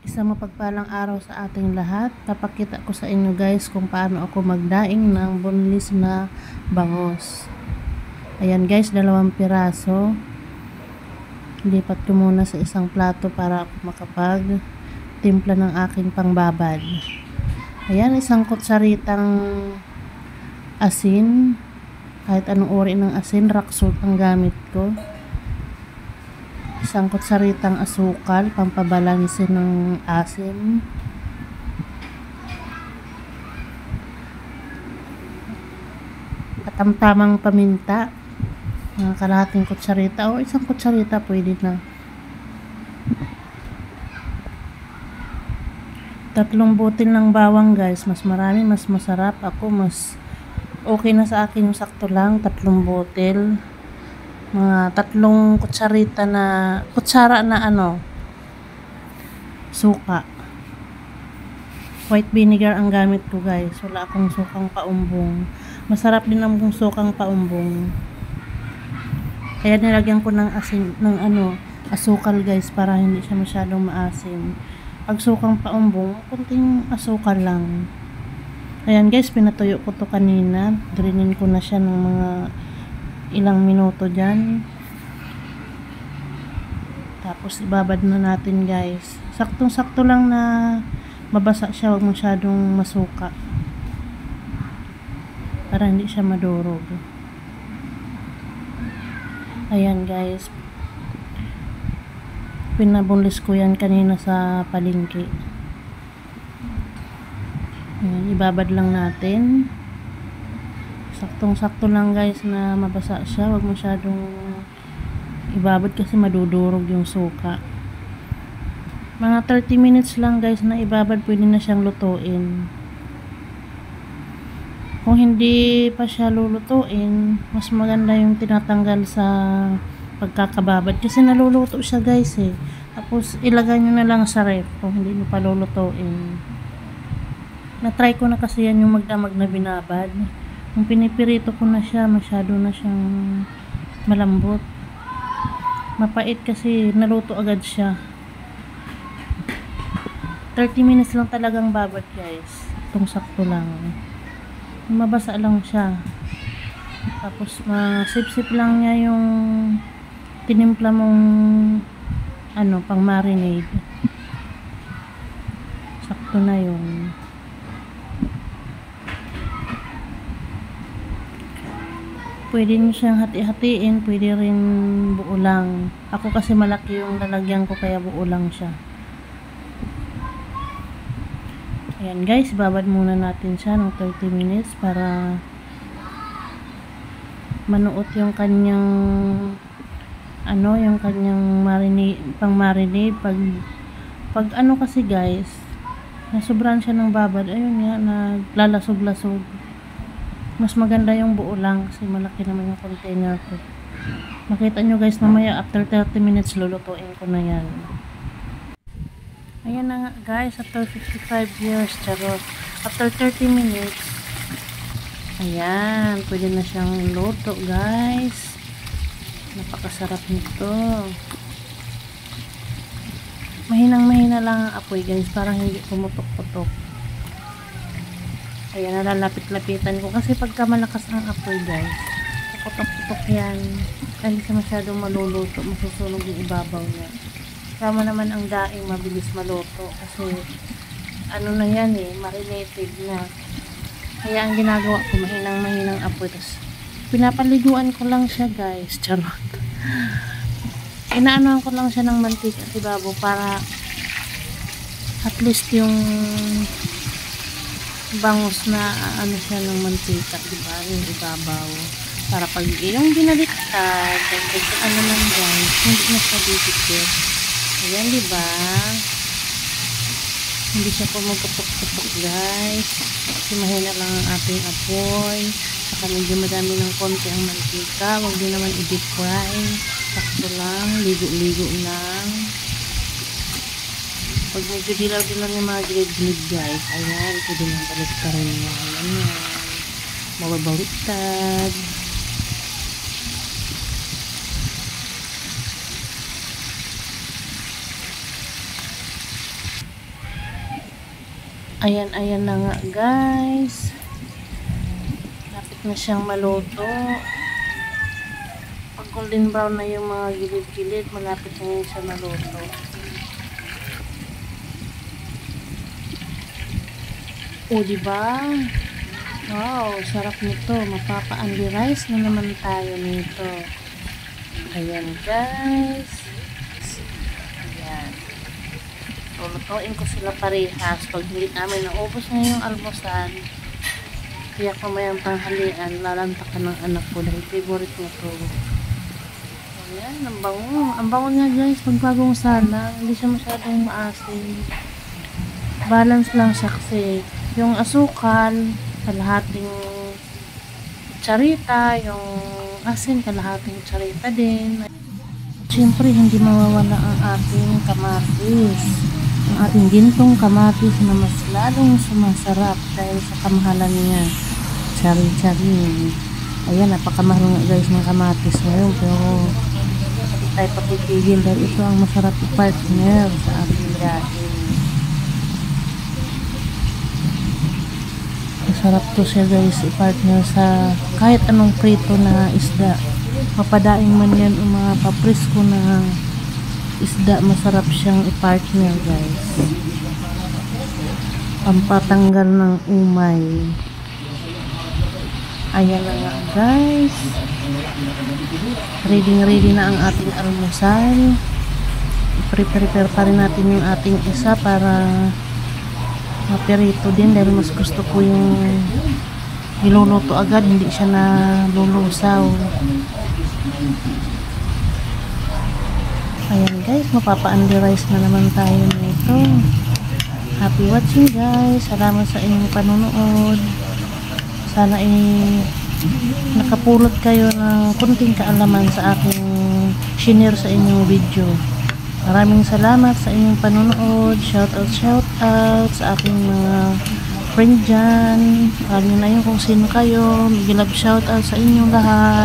Isang mapagpalang araw sa ating lahat. Papakita ko sa inyo guys kung paano ako magdaing ng boneless na bangus. Ayan guys, 2 piraso. Lipat ko muna sa isang plato para ako makapag timpla ng aking pangbabad. Ayan, isang kutsaritang asin. Kahit anong uri ng asin, rock salt ang gamit ko. Isang kutsaritang asukal, pampabalansin ng asim. Katamtamang paminta, mga kalahating kutsarita o isang kutsarita pwede na. 3 butil ng bawang guys, mas marami, mas masarap. Ako mas okay na sa akin yung sakto lang, 3 butil. Mga 3 kutsara na suka. White vinegar ang gamit ko guys, wala akong sukang paumbong. Masarap din ang sukang paumbong, kaya nilagyan ko ng asin, asukal guys, para hindi siya masyadong maasim. Pag sukang paumbong, kunting asukal lang. Ayan guys, pinatuyo ko to kanina, drinin ko na siya ng mga ilang minuto dyan. Tapos ibabad na natin guys, saktong sakto lang na mabasa siya, huwag masyadong masuka para hindi siya madurog. Ayan guys, pinabunlis ko yan kanina sa palengke. Ayan, ibabad lang natin. Saktong sakto lang guys na mabasa siya, huwag masyadong ibabad kasi madudurog yung suka. Mga 30 minutes lang guys na ibabad, pwede na siyang lutuin. Kung hindi pa siya lulutuin, mas maganda yung tinatanggal sa pagkakababad kasi naluluto siya guys eh. Tapos ilagay nyo na lang sa ref kung hindi nyo pa lulutuin. Na-try ko na kasi yan yung magdamag na binabad. Kung pinipirito ko na siya, masyado na siyang malambot. Mapait kasi naluto agad siya. 30 minutes lang talagang babad guys. Itong sakto lang. Mabasa lang siya. Tapos masip-sip lang niya yung tinimpla mong pang marinade. Sakto na yun. Pwede nyo siyang hati-hatiin, pwede rin buo lang. Ako kasi malaki yung lalagyan ko, kaya buo lang siya. Ayan guys, babad muna natin siya ng 30 minutes para manuot yung kanyang yung kanyang pang marinade. Pag kasi guys, nasobrahan siya ng babad, ayun nga, naglalasog-lasog. Mas maganda yung buo lang kasi malaki naman yung container ko. Makita nyo guys, mamaya after 30 minutes lulutuin ko na yan. Ayan na nga guys, after 55 years, charot. After 30 minutes, ayan, pwede na siyang luto guys. Napakasarap nito. Mahinang-mahina lang ang apoy guys, parang hindi pumutok-putok. Ayan, nalalapit-lapitan ko kasi pagka malakas ang apoy guys, putok-putok yan. Hindi siya masyadong maluluto, masusunog yung ibabaw niya. Sama naman ang daing mabilis maluto kasi na yan eh, marinated na. Kaya ang ginagawa ko, mahinang-mahinang apoy. Tapos pinapaliguan ko lang siya guys, charot. Inaanoan ko lang siya ng mantika at ibabaw para at least yung bangus na siya ng mantika, diba, yung ibabaw, para pag yung binaliktad lang guys, hindi na siya didikit. Ayan, diba, hindi siya pumuputok-putok guys kasi mahina lang ang ating apoy, saka medyo madami ng konti ang mantika. Huwag din naman i-deep fry, sakto lang, ligo-ligo lang. Pag medyo dilaw-dilaw yung mga gilid-gilid guys, ayan, pwede nang balik ka rin mo. Ayan yan, mababaliktad. Ayan na nga guys. Lapit na siyang maluto. Pag golden brown na yung mga gilid-gilid, malapit na yun siya maluto. O diba? Wow, sarap nito. Mapapa-only rice na naman tayo nito. Ayan guys. Ayan. Lutuin ko sila parehas. Pag hindi namin naubos na yung almusal, kaya kamayang tanghalian, lalantakan ng anak ko dahil favorite na to. Ayan, ang bango. Ang bango nga guys, pag bagong salang, hindi siya masyadong maasim. Balance lang siya kasi yung asukal, kalahating kutsarita, yung asin, kalahating kutsarita din. Siyempre, hindi mawawala ang ating kamatis. Ang ating gintong kamatis na mas lalong sumasarap dahil sa kamahalan niya. Tsari-tsari. Ayan, napakamahal nga guys ng kamatis ngayon, pero hindi tayo papitigil dahil ito ang masarap i-partner sa ating dahil. Masarap to siya guys i-partner sa kahit anong prito na isda. Mapadaing man yan o mga paprisko na isda, masarap siyang i-partner guys. Pampatanggal ng umay. Ayan na nga guys. Ready na ang ating almusal. I-prepare pa rin natin yung ating isa para maperito din dahil mas gusto ko yung iluluto agad, hindi siya na lulusaw. Ayan guys, mapapa-only rice na naman tayo nito. Happy watching guys. Salamat sa inyong panonood. Sana nakapulot kayo ng kunting kaalaman sa aking shinare sa inyong video. Maraming salamat sa inyong panonood. Shout out sa aking mga friend dyan. Alam nyo na yun kung sino kayo. Mag-love shout out sa inyong lahat.